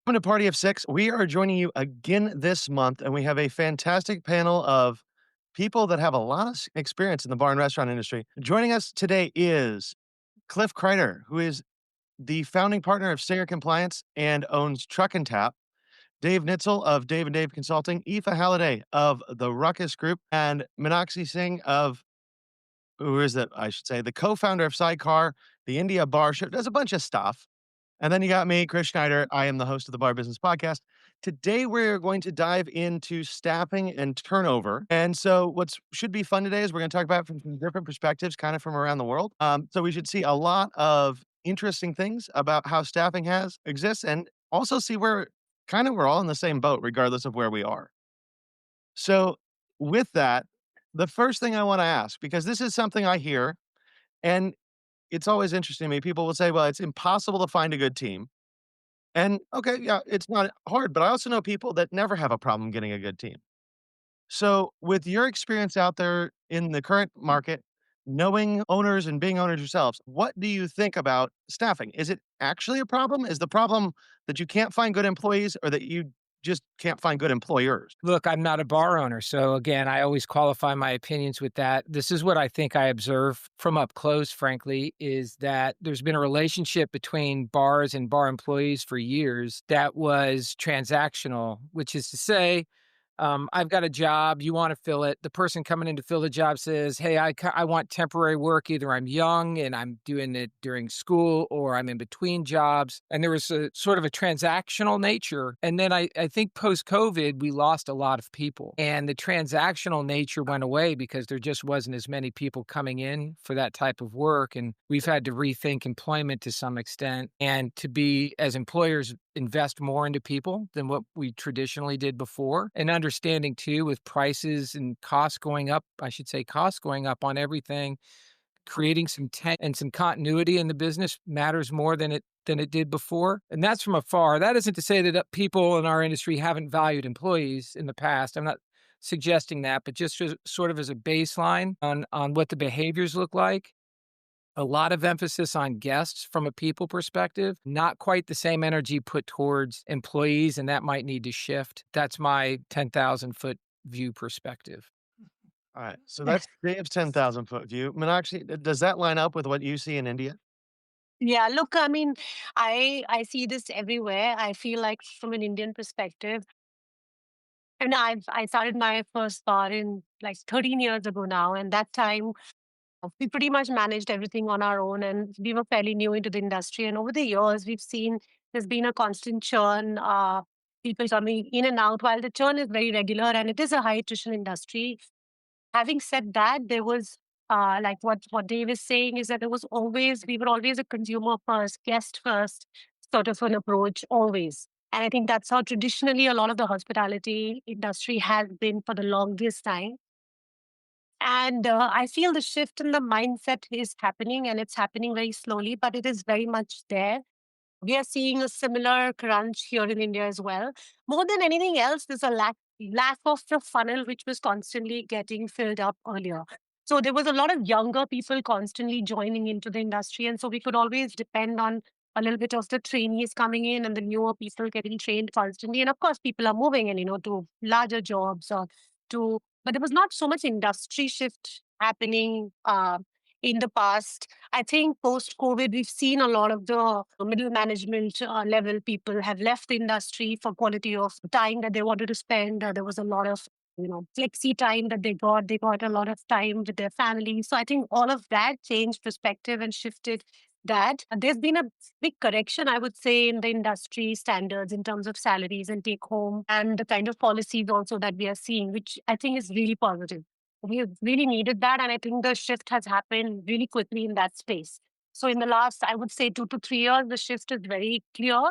Welcome to Party of Six. We are joining you again this month, and we have a fantastic panel of people that have a lot of experience in the bar and restaurant industry. Joining us today is Cliff Kreider, who is the founding partner of Sayer Compliance and owns Truck and Tap. Dave Nitzel of Dave and Dave Consulting, Aoife Halliday of the Ruckus Group, and Meenakshi Singh of who is it? I should say the co-founder of Sidecar, the India Bar Show, does a bunch of stuff. And then you got me, Chris Schneider. I am the host of the Bar Business Podcast. Today, we're going to dive into staffing and turnover. And so, what should be fun today is we're going to talk about it from some different perspectives, kind of from around the world. So, we should see a lot of interesting things about how staffing has exists, and also see where kind of we're all in the same boat, regardless of where we are. So, with that, the first thing I want to ask, because this is something I hear, and it's always interesting to me. People will say, well, it's impossible to find a good team. And okay, yeah, it's not hard, but I also know people that never have a problem getting a good team. So, with your experience out there in the current market, knowing owners and being owners yourselves, what do you think about staffing? Is it actually a problem? Is the problem that you can't find good employees or that you just can't find good employers? Look, I'm not a bar owner. So again, I always qualify my opinions with that. This is what I think I observe from up close, frankly, is that there's been a relationship between bars and bar employees for years that was transactional, which is to say, I've got a job, you want to fill it. The person coming in to fill the job says, hey, I want temporary work. Either I'm young and I'm doing it during school or I'm in between jobs. And there was a sort of a transactional nature. And then I think post COVID, we lost a lot of people and the transactional nature went away because there just wasn't as many people coming in for that type of work. And we've had to rethink employment to some extent and to be, as employers, invest more into people than what we traditionally did before. And understanding too, with prices and costs going up, I should say costs going up on everything, creating some and some continuity in the business matters more than it did before. And that's from afar. That isn't to say that people in our industry haven't valued employees in the past. I'm not suggesting that, but just sort of as a baseline on what the behaviors look like. A lot of emphasis on guests from a people perspective, not quite the same energy put towards employees, and that might need to shift. That's my 10,000-foot view perspective. All right. So that's Dave's 10,000 foot view. Meenakshi, does that line up with what you see in India? Yeah, look, I mean, I see this everywhere. I feel like from an Indian perspective, and I started my first bar in like 13 years ago now, and that time we pretty much managed everything on our own, and we were fairly new into the industry. And over the years, we've seen there's been a constant churn, people coming in and out. While the churn is very regular, and it is a high attrition industry, having said that, there was like what Dave is saying is that there was always we were always a consumer first, guest first sort of an approach, always. And I think that's how traditionally a lot of the hospitality industry has been for the longest time. And I feel the shift in the mindset is happening, and it's happening very slowly, but it is very much there. We are seeing a similar crunch here in India as well. More than anything else, there's a lack of the funnel which was constantly getting filled up earlier. So there was a lot of younger people constantly joining into the industry, and so we could always depend on a little bit of the trainees coming in and the newer people getting trained constantly. And of course, people are moving and to larger jobs or to, but there was not so much industry shift happening in the past. I think post COVID, we've seen a lot of the middle management level people have left the industry for quality of time that they wanted to spend. There was a lot of flexi time that they got. They got a lot of time with their family. So I think all of that changed perspective and shifted that. There's been a big correction, I would say, in the industry standards in terms of salaries and take home and the kind of policies also that we are seeing, which I think is really positive. We have really needed that. And I think the shift has happened really quickly in that space. So in the last, I would say 2 to 3 years, the shift is very clear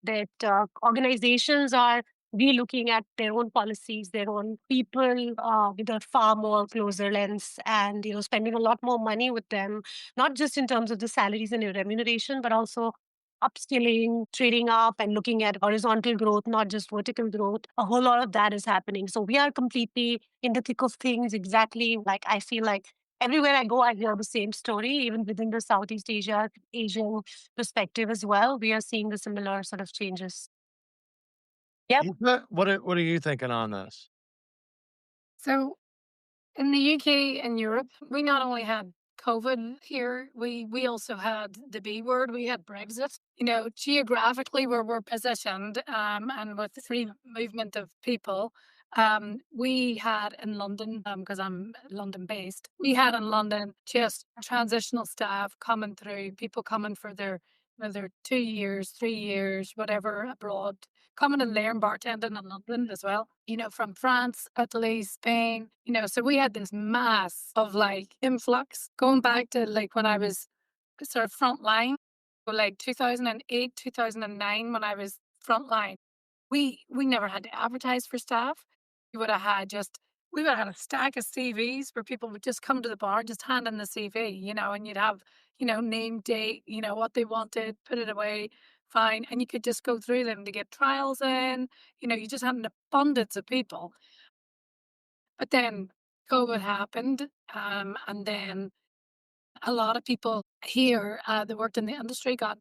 that organizations are re-looking at their own policies, their own people with a far more closer lens and, spending a lot more money with them, not just in terms of the salaries and remuneration, but also upskilling, trading up, and looking at horizontal growth, not just vertical growth. A whole lot of that is happening. So we are completely in the thick of things. Exactly. Like I feel like everywhere I go, I hear the same story, even within the Southeast Asian perspective as well. We are seeing the similar sort of changes. Yep. What are you thinking on this? So in the UK and Europe, we not only had COVID here, we also had the B word, we had Brexit. Geographically where we're positioned, and with the free movement of people, we had in London, because I'm London based, we had in London just transitional staff coming through, people coming for their 2 years, 3 years, whatever abroad, coming and learn bartending in London as well, from France, Italy, Spain, so we had this mass of like influx going back to like when I was sort of front line, like 2008, 2009, when I was front line. We never had to advertise for staff. We would have had just we would have had a stack of CVs where people would just come to the bar, just hand in the CV, and you'd have, name, date, what they wanted, put it away, fine. And you could just go through them to get trials in. You just had an abundance of people. But then COVID happened, and then a lot of people here that worked in the industry got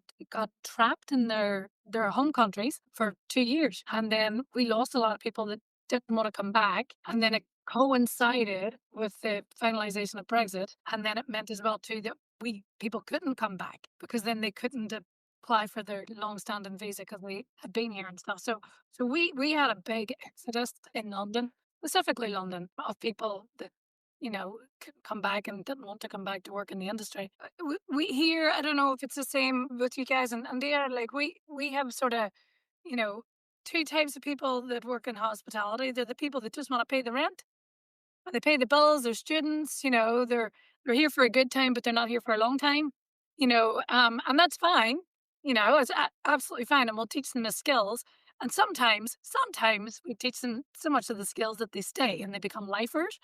trapped in their home countries for 2 years, and then we lost a lot of people that didn't want to come back, and then it coincided with the finalization of Brexit, and then it meant as well too that we people couldn't come back because then they couldn't apply for their long-standing visa because we had been here and stuff. So we had a big exodus in London, specifically London, of people that come back and didn't want to come back to work in the industry. We here, I don't know if it's the same with you guys, and they are like we have sort of, you know, two types of people that work in hospitality. They're the people that just want to pay the rent, they pay the bills, they're students, they're here for a good time, but they're not here for a long time, and that's fine. It's absolutely fine, and we'll teach them the skills. And sometimes we teach them so much of the skills that they stay and they become lifers,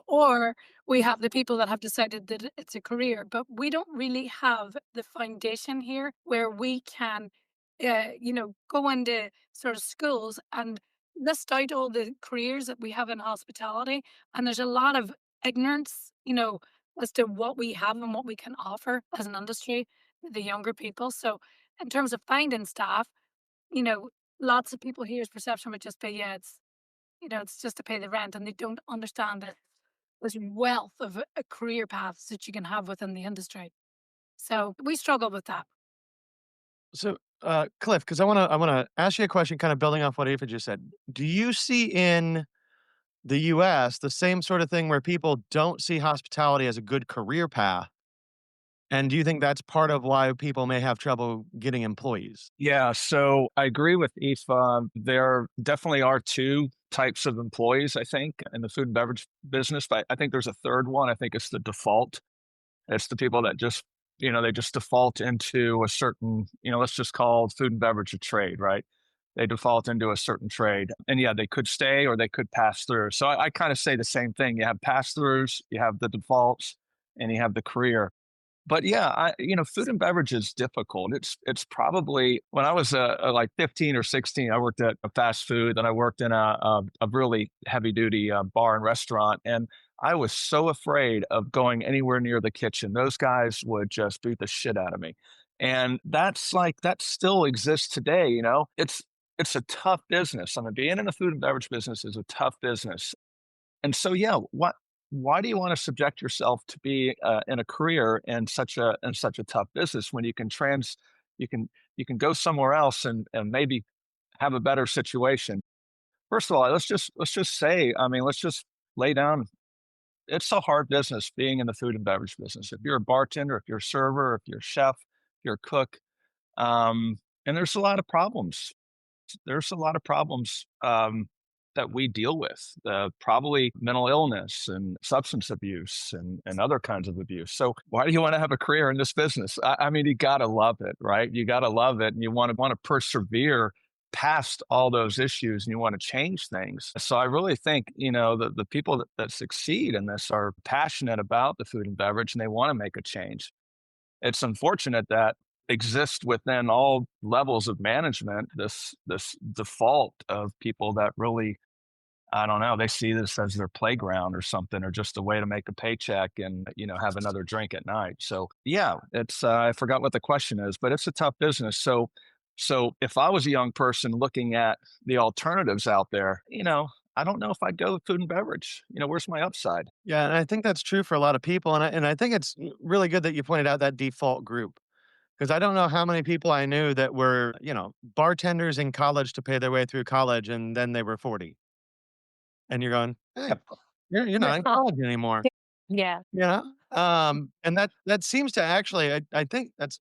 or we have the people that have decided that it's a career, but we don't really have the foundation here where we can, go into sort of schools and list out all the careers that we have in hospitality. And there's a lot of ignorance, as to what we have and what we can offer as an industry, the younger people. So, in terms of finding staff, you know, lots of people here's perception would just be, yeah, it's just to pay the rent, and they don't understand that there's wealth of career paths that you can have within the industry. So we struggle with that. So, Cliff, because I wanna ask you a question, kind of building off what Ava just said. Do you see in the US the same sort of thing where people don't see hospitality as a good career path? And do you think that's part of why people may have trouble getting employees? Yeah, so I agree with Aoife. There definitely are two types of employees, I think, in the food and beverage business. But I think there's a third one. I think it's the default. It's the people that just, they just default into a certain, let's just call food and beverage a trade, right? They default into a certain trade. And yeah, they could stay or they could pass through. So I kind of say the same thing. You have pass throughs, you have the defaults, and you have the career. But yeah, food and beverage is difficult. It's probably when I was like 15 or 16, I worked at a fast food, and I worked in a really heavy duty bar and restaurant, and I was so afraid of going anywhere near the kitchen. Those guys would just beat the shit out of me, and that still exists today. It's a tough business. I mean, being in the food and beverage business is a tough business, and so, yeah, why do you wanna subject yourself to be, in a career in such a tough business when you can you can go somewhere else and maybe have a better situation? First of all, let's just say, I mean, let's just lay down, it's a hard business being in the food and beverage business. If you're a bartender, if you're a server, if you're a chef, if you're a cook, and there's a lot of problems that we deal with, probably mental illness and substance abuse and other kinds of abuse. So why do you want to have a career in this business? I mean, you got to love it, right? You got to love it, and you want to persevere past all those issues, and you want to change things. So I really think the people that succeed in this are passionate about the food and beverage, and they want to make a change. It's unfortunate that exists within all levels of management, this default of people that really, I don't know, they see this as their playground or something, or just a way to make a paycheck and, have another drink at night. So yeah, it's I forgot what the question is, but it's a tough business. So So if I was a young person looking at the alternatives out there, I don't know if I'd go with food and beverage. Where's my upside? Yeah, and I think that's true for a lot of people, and I think it's really good that you pointed out that default group, because I don't know how many people I knew that were, bartenders in college to pay their way through college, and then they were 40, and you're going, "Hey, you're not in college anymore," Yeah. you know? And that seems to actually I think that's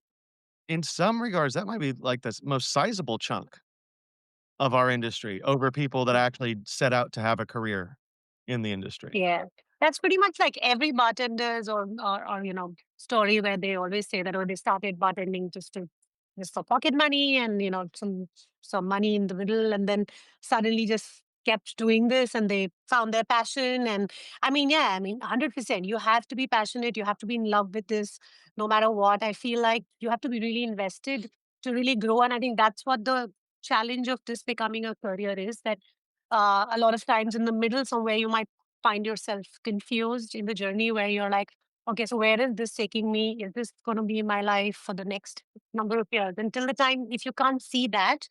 in some regards, that might be, like, the most sizable chunk of our industry over people that actually set out to have a career in the industry. Yeah, that's pretty much like every bartender's or story where they always say that, oh, they started bartending just for pocket money and some money in the middle, and then suddenly just kept doing this and they found their passion. And I mean, yeah, I mean, 100%. You have to be passionate. You have to be in love with this, no matter what. I feel like you have to be really invested to really grow, and I think that's what the challenge of this becoming a career is. That a lot of times in the middle somewhere you might find yourself confused in the journey where you're like, okay, so where is this taking me? Is this going to be my life for the next number of years? Until the time, if you can't see that,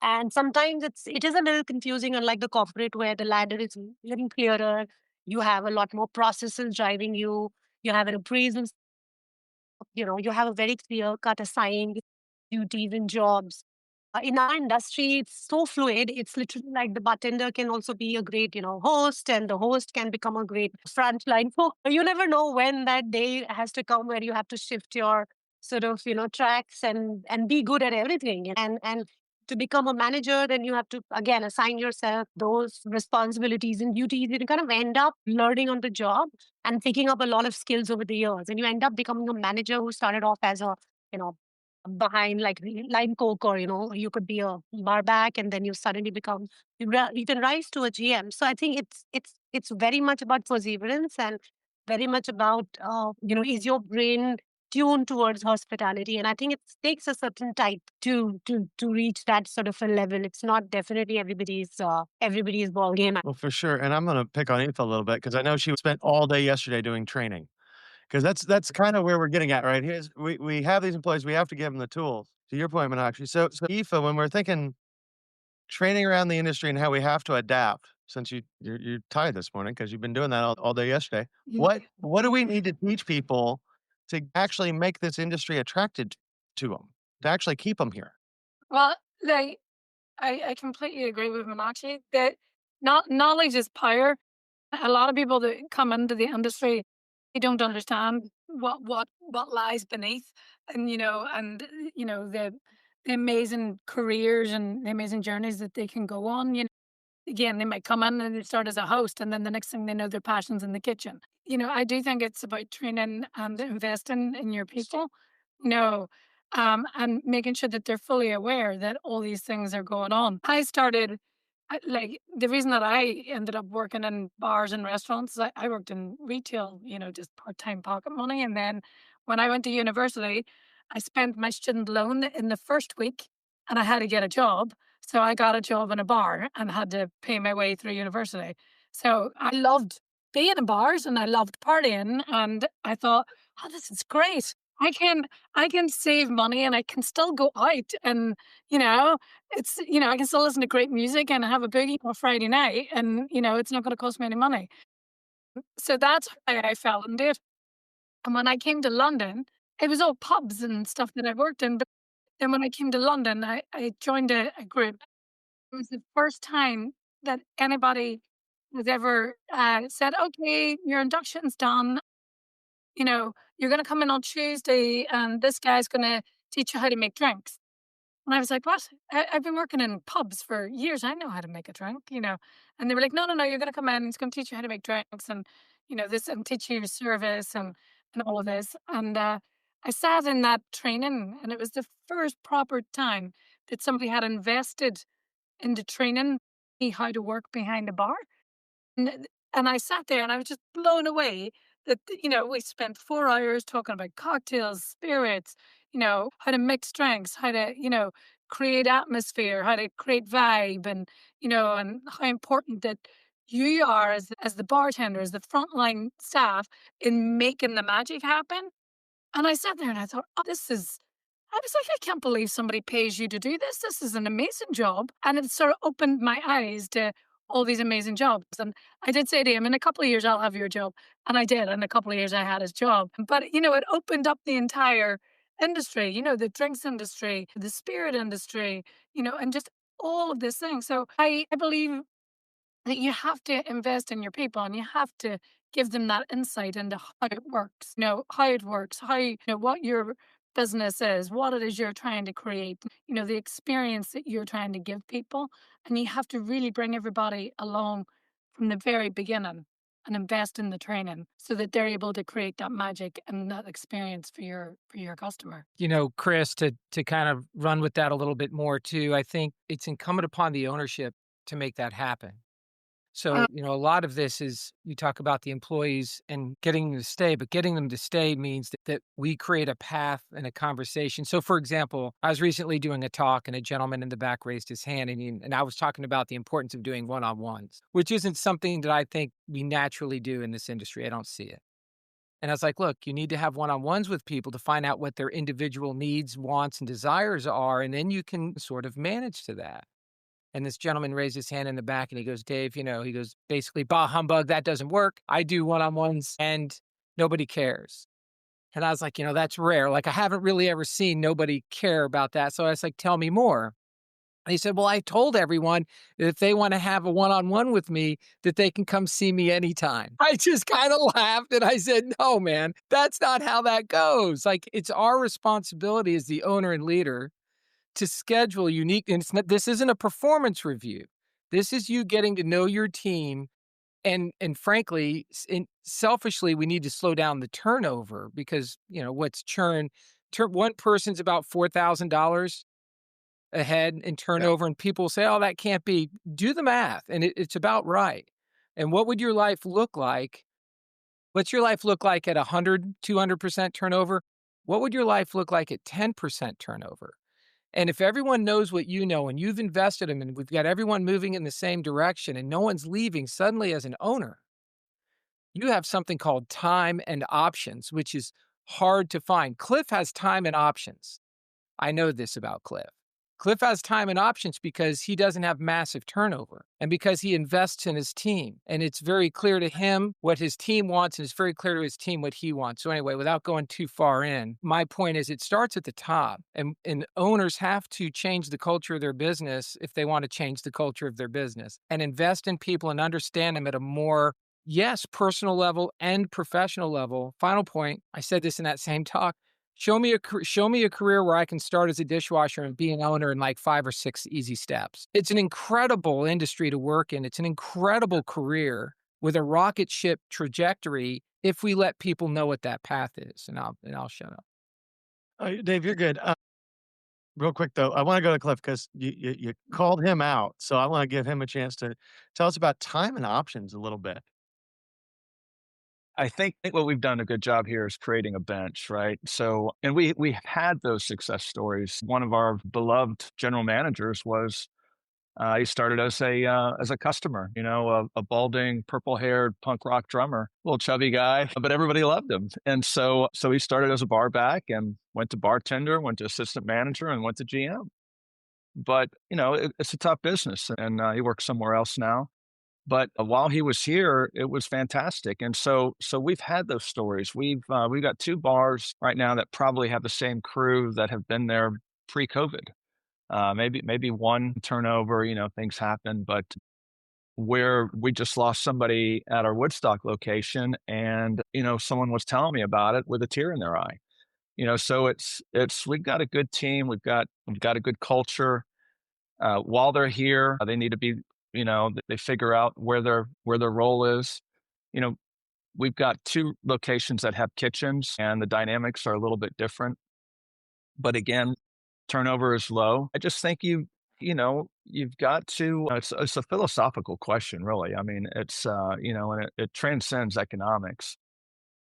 and sometimes it is a little confusing, unlike the corporate where the ladder is getting clearer. You have a lot more processes driving you. You have an appraisal, you have a very clear cut assigned duties and jobs. In our industry, it's so fluid. It's literally like the bartender can also be a great, host, and the host can become a great frontline. So you never know when that day has to come where you have to shift your sort of, tracks and be good at everything. And to become a manager, then you have to again assign yourself those responsibilities and duties. You kind of end up learning on the job and picking up a lot of skills over the years. And you end up becoming a manager who started off as a, you know, behind like line coke, or you could be a bar back, and then you suddenly become you can rise to a GM. So I think it's very much about perseverance, and very much about is your brain tuned towards hospitality. And I think it takes a certain type to reach that sort of a level. It's not definitely everybody's ball game. Well, for sure, and I'm gonna pick on Aoife a little bit because I know she spent all day yesterday doing training. Because that's kinda where we're getting at, right? Here's we have these employees, we have to give them the tools, to your point, Meenakshi. So Aoife, when we're thinking training around the industry and how we have to adapt, since you're tired this morning because 'cause you've been doing that all day yesterday, Yeah. what do we need to teach people to actually make this industry attracted to them, to actually keep them here? Well, like I completely agree with Meenakshi that not knowledge is power. A lot of people that come into the industry, they don't understand what lies beneath, and the amazing careers and the amazing journeys that they can go on. Again, they might come in and they start as a host, and then the next thing they know, their passion's in the kitchen. I do think it's about training and investing in your people, you know, and making sure that they're fully aware that all these things are going on. Like the reason that I ended up working in bars and restaurants, is I worked in retail, just part time pocket money. And then when I went to university, I spent my student loan in the first week and I had to get a job. So I got a job in a bar and had to pay my way through university. So I loved being in bars and I loved partying. And I thought, oh, this is great. I can save money and I can still go out and, you know, I can still listen to great music and have a boogie on a Friday night and, it's not going to cost me any money. So that's how I fell into it. And when I came to London, it was all pubs and stuff that I worked in. But then when I came to London, I joined a group. It was the first time that anybody was ever said, okay, your induction's done. You're going to come in on Tuesday and this guy's going to teach you how to make drinks. And I was like, "What? I've been working in pubs for years. I know how to make a drink." And they were like, "No, no, no, you're gonna come in, he's gonna teach you how to make drinks and, this and teach you your service and all of this." And I sat in that training and it was the first proper time that somebody had invested into training me how to work behind a bar. And I sat there and I was just blown away that, we spent 4 hours talking about cocktails, spirits, how to mix drinks, how to, create atmosphere, how to create vibe and how important that you are as the bartender, as the frontline staff in making the magic happen. And I sat there and I thought, oh, I was like, I can't believe somebody pays you to do this. This is an amazing job. And it sort of opened my eyes to all these amazing jobs. And I did say to him, in a couple of years, I'll have your job. And I did. In a couple of years, I had his job. But, it opened up the entire industry, the drinks industry, the spirit industry, and just all of this thing. So I believe that you have to invest in your people and you have to give them that insight into how it works, how it works, what your business is, what it is you're trying to create, the experience that you're trying to give people. And you have to really bring everybody along from the very beginning and invest in the training so that they're able to create that magic and that experience for your customer. Chris, to kind of run with that a little bit more too, I think it's incumbent upon the ownership to make that happen. Uh, So, a lot of this is you talk about the employees and getting them to stay, but getting them to stay means that we create a path and a conversation. So, for example, I was recently doing a talk and a gentleman in the back raised his hand and I was talking about the importance of doing one on ones, which isn't something that I think we naturally do in this industry. I don't see it. And I was like, look, you need to have one on ones with people to find out what their individual needs, wants, and desires are. And then you can sort of manage to that. And this gentleman raised his hand in the back and he goes, Dave, he goes, basically, bah humbug, that doesn't work. I do one on ones and nobody cares. And I was like, that's rare. Like, I haven't really ever seen nobody care about that. So I was like, tell me more. And he said, well, I told everyone that if they want to have a one on one with me, that they can come see me anytime. I just kind of laughed and I said, no, man, that's not how that goes. Like, it's our responsibility as the owner and leader to schedule unique, and this isn't a performance review. This is you getting to know your team, and frankly, selfishly, we need to slow down the turnover because what's churn? One person's about $4,000 ahead in Yeah. turnover, and people say, "Oh, that can't be." Do the math, and it's about right. And what would your life look like? What's your life look like at 100, 200% turnover? What would your life look like at 10% turnover? And if everyone knows what you know and you've invested them and we've got everyone moving in the same direction and no one's leaving, suddenly as an owner, you have something called time and options, which is hard to find. Cliff has time and options. I know this about Cliff. Cliff has time and options because he doesn't have massive turnover and because he invests in his team. And it's very clear to him what his team wants, and it's very clear to his team what he wants. So, anyway, without going too far in, my point is it starts at the top, and owners have to change the culture of their business if they want to change the culture of their business and invest in people and understand them at a more, yes, personal level and professional level. Final point, I said this in that same talk. Show me a career where I can start as a dishwasher and be an owner in like 5 or 6 easy steps. It's an incredible industry to work in. It's an incredible career with a rocket ship trajectory if we let people know what that path is. And I'll shut up. Dave, you're good. Real quick though, I want to go to Cliff because you called him out, so I want to give him a chance to tell us about time and options a little bit. I think what we've done a good job here is creating a bench, right? So, and we had those success stories. One of our beloved general managers was he started as a customer, a balding, purple-haired punk rock drummer, little chubby guy, but everybody loved him. And so he started as a bar back and went to bartender, went to assistant manager, and went to GM. But it's a tough business, and he works somewhere else now. But while he was here, it was fantastic, and so we've had those stories. We've got 2 bars right now that probably have the same crew that have been there pre-COVID. Maybe one turnover, things happen, but where we just lost somebody at our Woodstock location, and someone was telling me about it with a tear in their eye. So it's we've got a good team, we've got a good culture. While they're here, they need to be, they figure out where their role is. You know, we've got 2 locations that have kitchens, and the dynamics are a little bit different. But again, turnover is low. I just think you've got to. It's a philosophical question, really. I mean, and it transcends economics.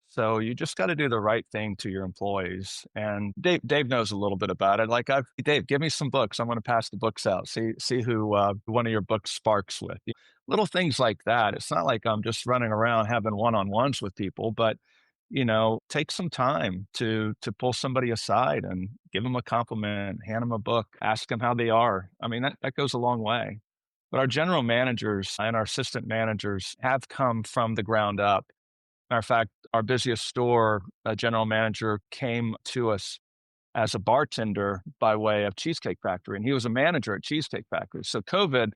So you just got to do the right thing to your employees. And Dave knows a little bit about it. Like Dave, give me some books. I'm going to pass the books out. See who one of your books sparks with. Little things like that. It's not like I'm just running around having one-on-ones with people, but take some time to pull somebody aside and give them a compliment, hand them a book, ask them how they are. I mean, that goes a long way. But our general managers and our assistant managers have come from the ground up. Matter of fact, our busiest store general manager came to us as a bartender by way of Cheesecake Factory, and he was a manager at Cheesecake Factory. So COVID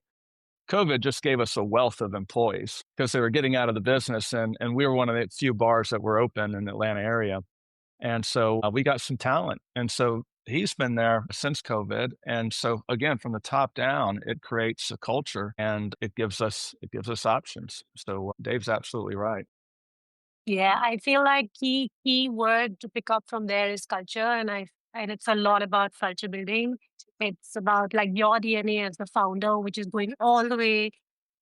just gave us a wealth of employees because they were getting out of the business, and we were one of the few bars that were open in the Atlanta area. And so we got some talent. And so he's been there since COVID. And so again, from the top down, it creates a culture and it gives us options. So Dave's absolutely right. Yeah, I feel like key word to pick up from there is culture, and it's a lot about culture building. It's about like your DNA as the founder, which is going all the way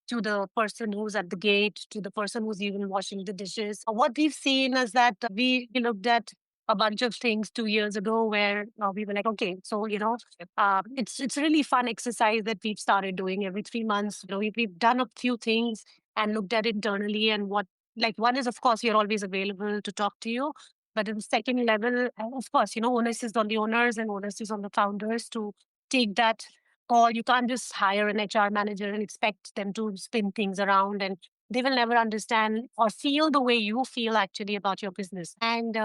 to the person who's at the gate, to the person who's even washing the dishes. What we've seen is that we looked at a bunch of things 2 years ago where we were like, okay, so it's a really fun exercise that we've started doing every 3 months. We've done a few things and looked at internally and what like one is of course you're always available to talk to you, but in the second level, of course, onus is on the owners and onus is on the founders to take that call. You can't just hire an HR manager and expect them to spin things around, and they will never understand or feel the way you feel actually about your business. And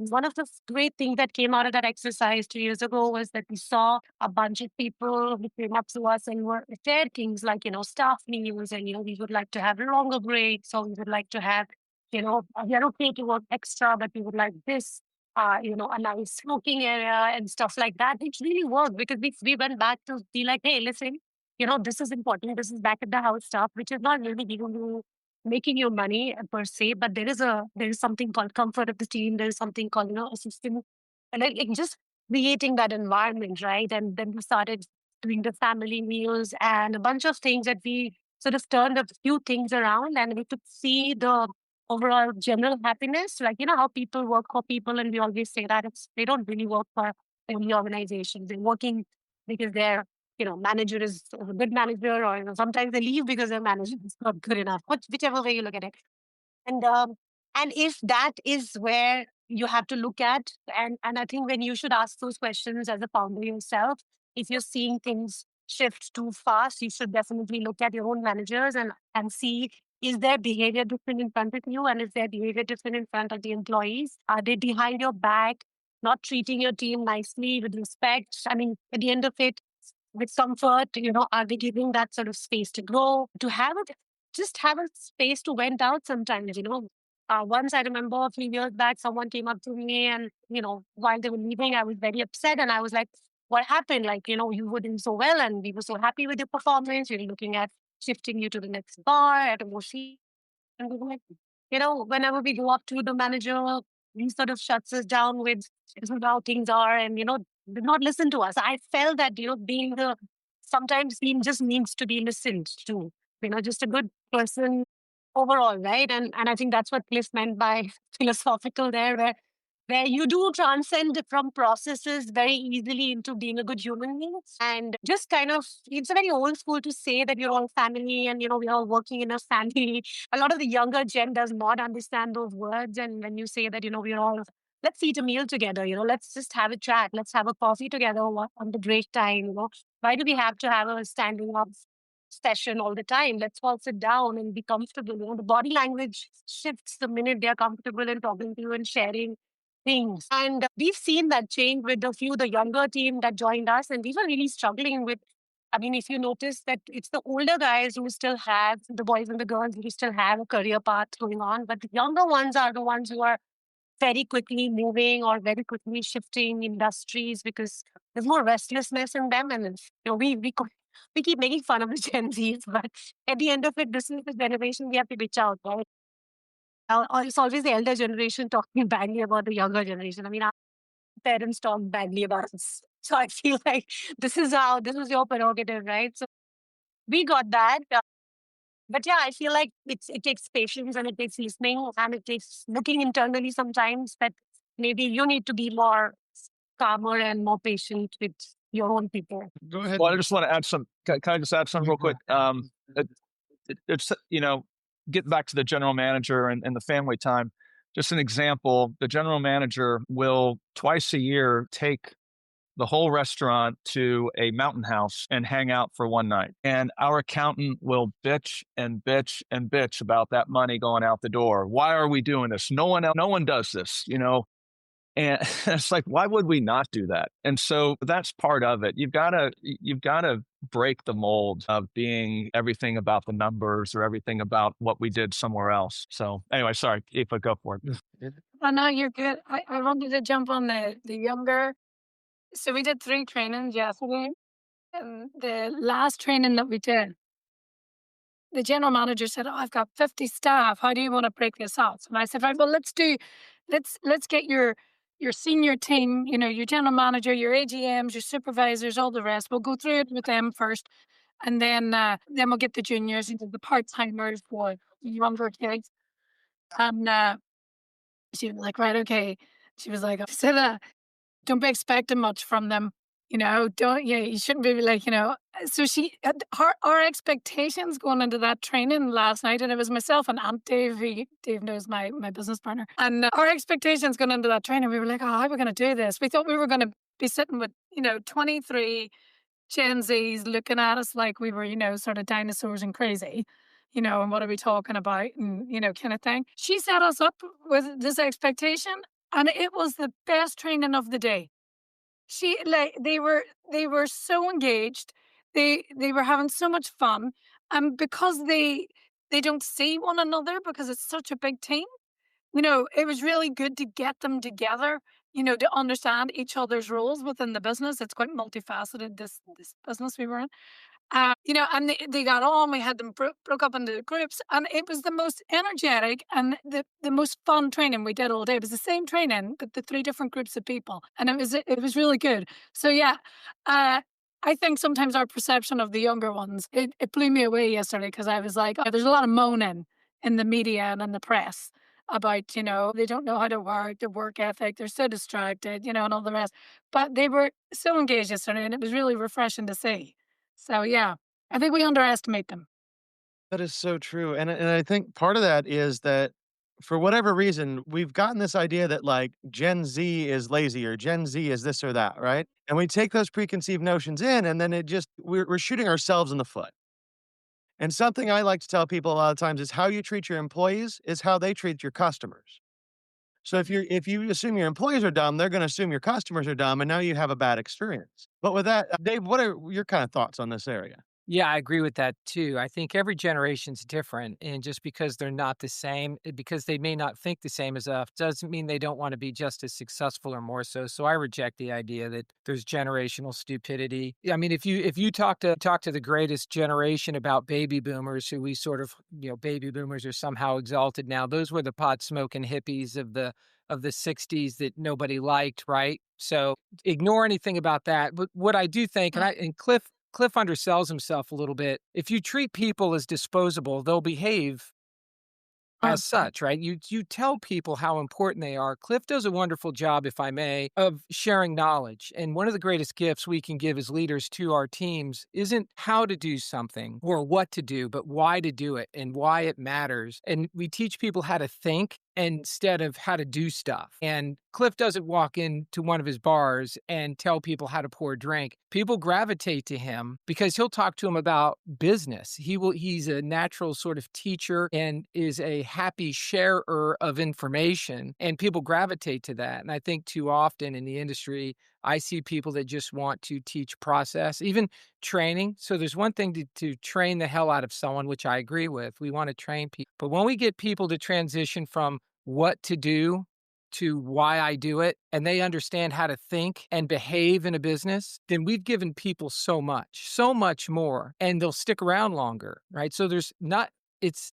one of the great things that came out of that exercise 2 years ago was that we saw a bunch of people who came up to us and were shared things like staff meals, and we would like to have longer breaks, or we would like to have we are okay to work extra, but we would like this a nice smoking area and stuff like that. It really worked because we went back to be like, hey, listen, this is important. This is back at the house stuff, which is not really giving you making you money per se, but there is something called comfort of the team. There is something called a system, and like just creating that environment, right? And then we started doing the family meals and a bunch of things that we sort of turned a few things around, and we could see the overall general happiness, like how people work for people, and we always say that they don't really work for any organization. They're working because their manager is a good manager, or sometimes they leave because their manager is not good enough. Whichever way you look at it. And if that is where you have to look at, and I think when you should ask those questions as a founder yourself, if you're seeing things shift too fast, you should definitely look at your own managers and see, is their behavior different in front of you, and is their behavior different in front of the employees? Are they behind your back, not treating your team nicely with respect? I mean, at the end of it, with comfort, are they giving that sort of space to grow, to have it, just have a space to vent out sometimes, once I remember a few years back, someone came up to me and, while they were leaving, I was very upset and I was like, what happened? Like, you were doing so well and we were so happy with your performance. We are looking at shifting you to the next bar at a more seat. And we were like, whenever we go up to the manager, he sort of shuts us down with, this is how things are, and, did not listen to us. I felt that, sometimes being just needs to be listened to, just a good person overall, right? And I think that's what Cliff meant by philosophical there, where you do transcend from processes very easily into being a good human being. And just kind of, it's a very old school to say that you're all family and, we're all working in a family. A lot of the younger gen does not understand those words. And when you say that, we're all, let's eat a meal together, let's just have a chat, let's have a coffee together on the break time, why do we have to have a standing up session all the time? Let's all sit down and be comfortable. The body language shifts the minute they're comfortable in talking to you and sharing things. And we've seen that change with the younger team that joined us. And we were really struggling with, I mean, if you notice that it's the older guys who still have, the boys and the girls who still have a career path going on, but the younger ones are the ones who are very quickly moving or very quickly shifting industries because there's more restlessness in them. And we keep making fun of the Gen Zs, but at the end of it, this is the generation we have to reach out, right? It's always the elder generation talking badly about the younger generation. I mean, our parents talk badly about us. So I feel like this is your prerogative, right? So we got that. But yeah, I feel like it takes patience and it takes listening and it takes looking internally sometimes that maybe you need to be more calmer and more patient with your own people. Go ahead. Well, I just want to add some. Can I just add something real quick? It's get back to the general manager and the family time. Just an example, the general manager will twice a year take the whole restaurant to a mountain house and hang out for one night. And our accountant will bitch and bitch and bitch about that money going out the door. Why are we doing this? No one does this, you know? And it's like, why would we not do that? And so that's part of it. You've got to break the mold of being everything about the numbers or everything about what we did somewhere else. So anyway, sorry, Aoife, go for it. Oh, no, you're good. I wanted to jump on the younger. So we did 3 trainings yesterday, and the last training that we did, the general manager said, "Oh, I've got 50 staff. How do you want to break this up?" And I said, "Right, well, let's get your senior team, you know, your general manager, your AGMs, your supervisors, all the rest. We'll go through it with them first, and then we'll get the juniors, you know, the part timers, for younger kids." And she was like, "Right, okay." She was like, I said, "Don't be expecting much from them. You know, don't yeah, you shouldn't be like, you know." So she our expectations going into that training last night, and it was myself and Aunt Dave. Dave knows my business partner, and our expectations going into that training, we were like, "Oh, how are we going to do this?" We thought we were going to be sitting with 23 Gen Zs looking at us like we were, sort of dinosaurs and crazy. And what are we talking about? And, kind of thing. She set us up with this expectation, and it was the best training of the day. They were so engaged. They were having so much fun. And because they don't see one another because it's such a big team, it was really good to get them together, to understand each other's roles within the business. It's quite multifaceted, this business we were in. And they got on. We had them broke up into groups, and it was the most energetic and the most fun training we did all day. It was the same training, but the 3 different groups of people, and it was really good. So yeah, I think sometimes our perception of the younger ones, it blew me away yesterday, because I was like, oh, there's a lot of moaning in the media and in the press about, they don't know how to work, their work ethic, they're so distracted, and all the rest. But they were so engaged yesterday, and it was really refreshing to see. So yeah, I think we underestimate them. That is so true, and I think part of that is that for whatever reason, we've gotten this idea that, like, Gen Z is lazy or Gen Z is this or that, right? And we take those preconceived notions in, and then we're shooting ourselves in the foot. And something I like to tell people a lot of times is how you treat your employees is how they treat your customers. So if you assume your employees are dumb, they're gonna assume your customers are dumb, and now you have a bad experience. But with that, Dave, what are your kind of thoughts on this area? Yeah, I agree with that too. I think every generation's different, and just because they're not the same, because they may not think the same as us, doesn't mean they don't want to be just as successful or more so. So I reject the idea that there's generational stupidity. I mean, if you talk to the greatest generation about baby boomers, who we sort of, baby boomers are somehow exalted now. Those were the pot smoking hippies of the 60s that nobody liked, right? So ignore anything about that. But what I do think, and Cliff undersells himself a little bit. If you treat people as disposable, they'll behave Uh, as such, right? You tell people how important they are. Cliff does a wonderful job, if I may, of sharing knowledge. And one of the greatest gifts we can give as leaders to our teams isn't how to do something or what to do, but why to do it and why it matters. And we teach people how to think instead of how to do stuff. And Cliff doesn't walk into one of his bars and tell people how to pour a drink. People gravitate to him because he'll talk to them about business. He's a natural sort of teacher and is a happy sharer of information, and people gravitate to that. And I think too often in the industry, I see people that just want to teach process, even training. So there's one thing to train the hell out of someone, which I agree with. We want to train people. But when we get people to transition from what to do to why I do it, and they understand how to think and behave in a business, then we've given people so much more, and they'll stick around longer, right? So there's not, it's,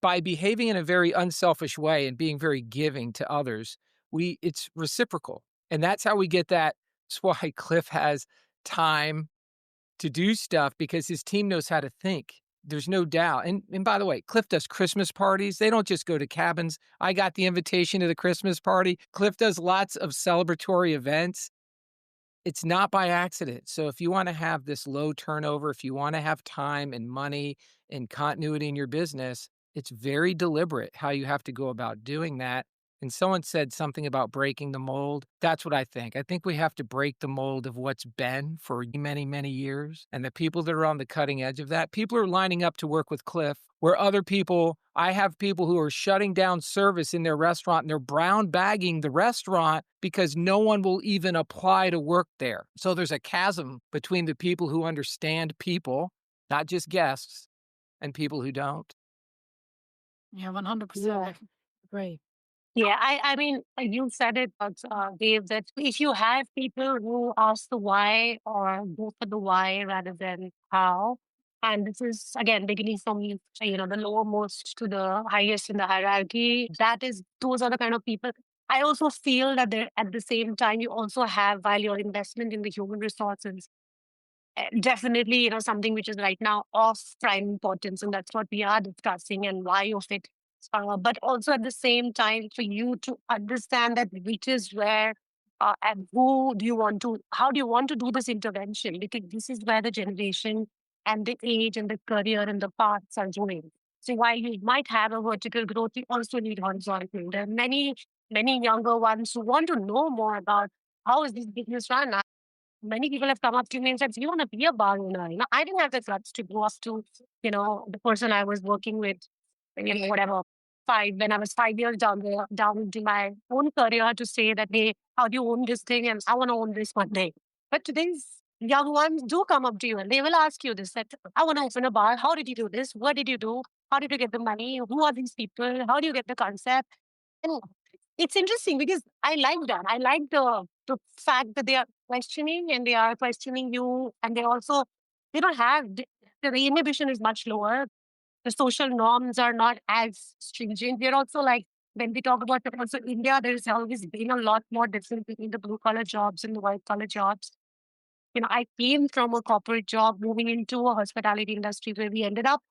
by behaving in a very unselfish way and being very giving to others, it's reciprocal. And that's how we get that. That's why Cliff has time to do stuff, because his team knows how to think. There's no doubt. And by the way, Cliff does Christmas parties. They don't just go to cabins. I got the invitation to the Christmas party. Cliff does lots of celebratory events. It's not by accident. So if you want to have this low turnover, if you want to have time and money and continuity in your business, It's very deliberate how you have to go about doing that. And someone said something about breaking the mold. That's what I think. I think we have to break the mold of what's been for many, many years. And the people that are on the cutting edge of that, people are lining up to work with Cliff, where other people, I have people who are shutting down service in their restaurant and they're brown bagging the restaurant because no one will even apply to work there. So there's a chasm between the people who understand people, not just guests, and people who don't. Yeah, 100%. Yeah. I agree. Yeah, I mean, you said it, Dave, that if you have people who ask the why or go for the why rather than how, and this is again beginning from the lowermost to the highest in the hierarchy, those are the kind of people. I also feel that they're at the same time you also have while your investment in the human resources definitely, something which is right now of prime importance, and that's what we are discussing and why of it. But also at the same time, for you to understand that which is where and how do you want to do this intervention? Because this is where the generation and the age and the career and the paths are going. So while you might have a vertical growth, you also need horizontal. There are many, many younger ones who want to know more about how is this business run. Many people have come up to me and said, "You want to be a bar owner?" I didn't have the guts to go up to, the person I was working with, whatever, when I was 5 years down into my own career to say that, hey, how do you own this thing? And I want to own this one day. But today's young ones do come up to you and they will ask you this, that I want to open a bar. How did you do this? What did you do? How did you get the money? Who are these people? How do you get the concept? And it's interesting because I like that. I like the fact that they are questioning and they are questioning you, and they don't have the inhibition is much lower. The social norms are not as stringent. We're also like when we talk about also India, there's always been a lot more difference between the blue collar jobs and the white collar jobs. I came from a corporate job moving into a hospitality industry where we ended up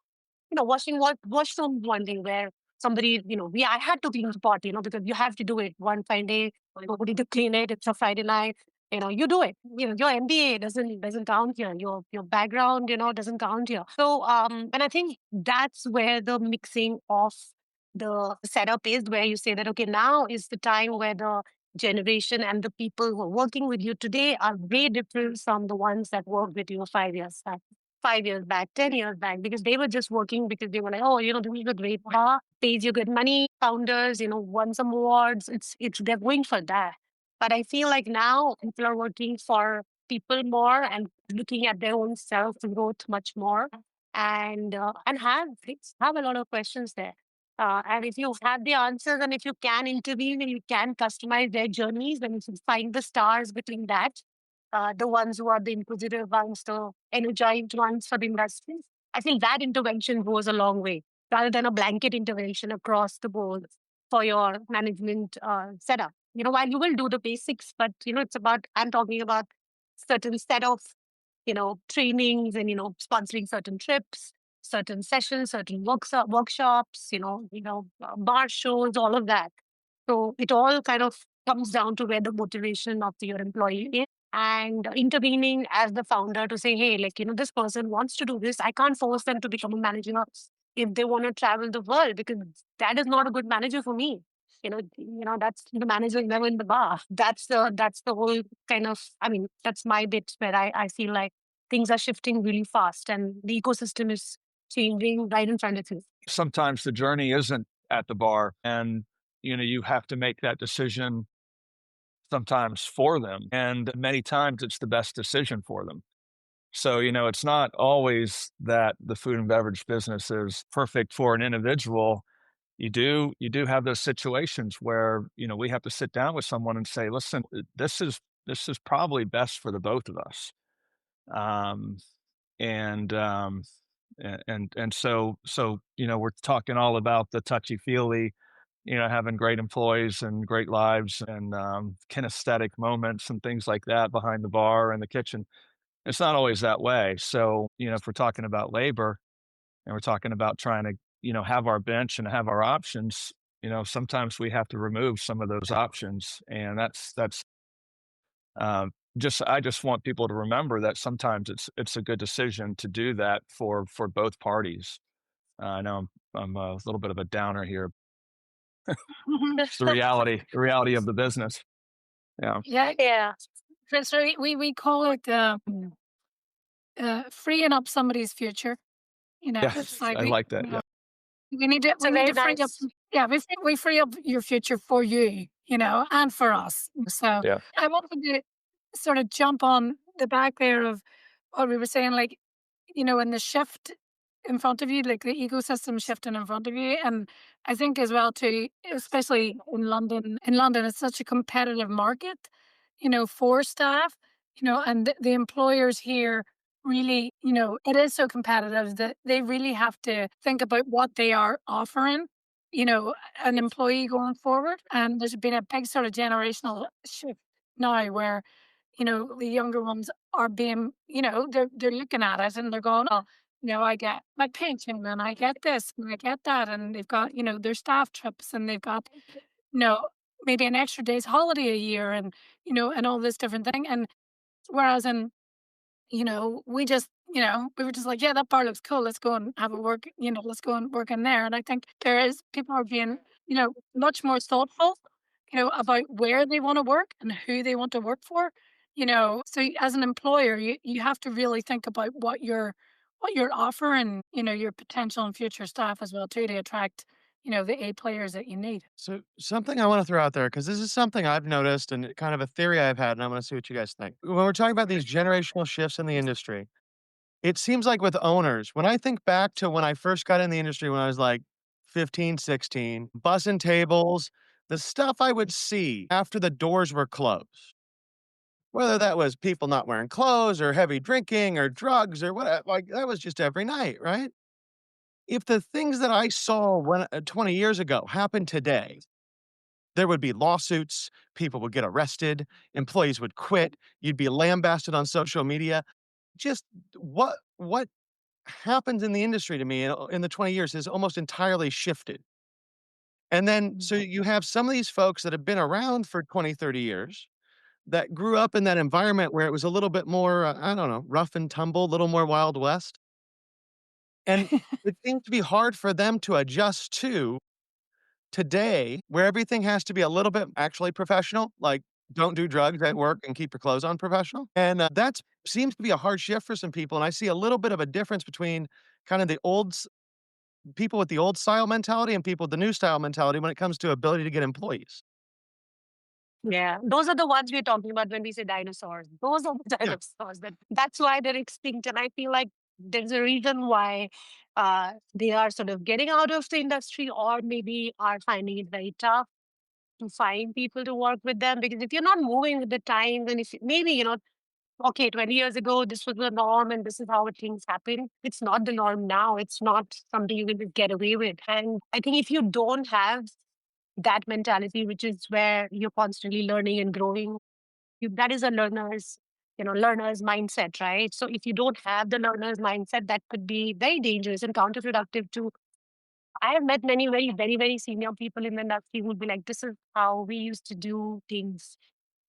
washing washroom one day where somebody, I had to clean the pot, because you have to do it one fine day. Nobody to clean it. It's a Friday night. You do it. Your MBA doesn't count here. Your background, doesn't count here. So, and I think that's where the mixing of the setup is, where you say that okay, now is the time where the generation and the people who are working with you today are way different from the ones that worked with you 5 years back. 5 years back, 10 years back, because they were just working because they were like, oh, this is a great bar, pays you good money, founders, won some awards. It's they're going for that. But I feel like now people are working for people more and looking at their own self growth much more, and have a lot of questions there. And if you have the answers and if you can intervene and you can customize their journeys, then you should find the stars between that, the ones who are the inquisitive ones, the energized ones for the industries. I think that intervention goes a long way rather than a blanket intervention across the board for your management setup. While you will do the basics, but I'm talking about certain set of, trainings and, sponsoring certain trips, certain sessions, certain workshops, bar shows, all of that. So it all kind of comes down to where the motivation of your employee is and intervening as the founder to say, hey, like, this person wants to do this. I can't force them to become a manager if they want to travel the world because that is not a good manager for me. That's the manager never in the bar. That's the whole kind of, I mean, that's my bit where I feel like things are shifting really fast and the ecosystem is changing right in front of you. Sometimes the journey isn't at the bar, and you have to make that decision sometimes for them, and many times it's the best decision for them. So, it's not always that the food and beverage business is perfect for an individual. You do have those situations where, we have to sit down with someone and say, "Listen, this is probably best for the both of us." Um, and so we're talking all about the touchy-feely, having great employees and great lives and, kinesthetic moments and things like that behind the bar and the kitchen. It's not always that way. So, if we're talking about labor and we're talking about trying to, have our bench and have our options, sometimes we have to remove some of those options. And that's I just want people to remember that sometimes it's a good decision to do that for both parties. I know I'm a little bit of a downer here. It's the reality of the business. Yeah. Yeah. Yeah. So we call it freeing up somebody's future. You know, it's Yes, like I like that. Yeah. It's we a need very to free up. nice. Yeah, we free up your future for you, and for us. So Yeah. I wanted to sort of jump on the back there of what we were saying, like, in the shift in front of you, like the ecosystem shifting in front of you. And I think as well too, especially in London. In London, it's such a competitive market, for staff, and the employers here really, it is so competitive that they really have to think about what they are offering, an employee going forward. And there's been a big sort of generational shift now where, the younger ones are being, they're looking at it and they're going, oh, I get my pension and I get this and I get that. And they've got, their staff trips and they've got, you know, maybe an extra day's holiday a year and, and all this different thing. And whereas in we just, we were just like, yeah, that bar looks cool. Let's go and have a work, let's go and work in there. And I think people are being, much more thoughtful, about where they want to work and who they want to work for. So as an employer, you have to really think about what you're offering, your potential and future staff as well too to attract, the A players that you need. So, something I want to throw out there, because this is something I've noticed and kind of a theory I've had, and I want to see what you guys think. When we're talking about these generational shifts in the industry, it seems like with owners, when I think back to when I first got in the industry when I was like 15, 16, bussing tables, the stuff I would see after the doors were closed, whether that was people not wearing clothes or heavy drinking or drugs or what, like that was just every night, right? If the things that I saw 20 years ago happened today, there would be lawsuits, people would get arrested, employees would quit, you'd be lambasted on social media. Just what happens in the industry to me in the 20 years has almost entirely shifted. And then so you have some of these folks that have been around for 20, 30 years that grew up in that environment where it was a little bit more, I don't know, rough and tumble, a little more Wild West. And it seems to be hard for them to adjust to today, where everything has to be a little bit actually professional, like don't do drugs at work and keep your clothes on professional. And that seems to be a hard shift for some people. And I see a little bit of a difference between kind of people with the old style mentality and people with the new style mentality when it comes to ability to get employees. Yeah, those are the ones we're talking about when we say dinosaurs. Those are the Yeah. dinosaurs. That's why they're extinct. And I feel like there's a reason why they are sort of getting out of the industry or maybe are finding it very tough to find people to work with them. Because if you're not moving with the times, and if maybe, okay, 20 years ago, this was the norm and this is how things happen. It's not the norm now. It's not something you can just get away with. And I think if you don't have that mentality, which is where you're constantly learning and growing. That is a learner's mindset, right? So if you don't have the learner's mindset, that could be very dangerous and counterproductive too. I have met many very, very, very senior people in the industry who'd be like, this is how we used to do things,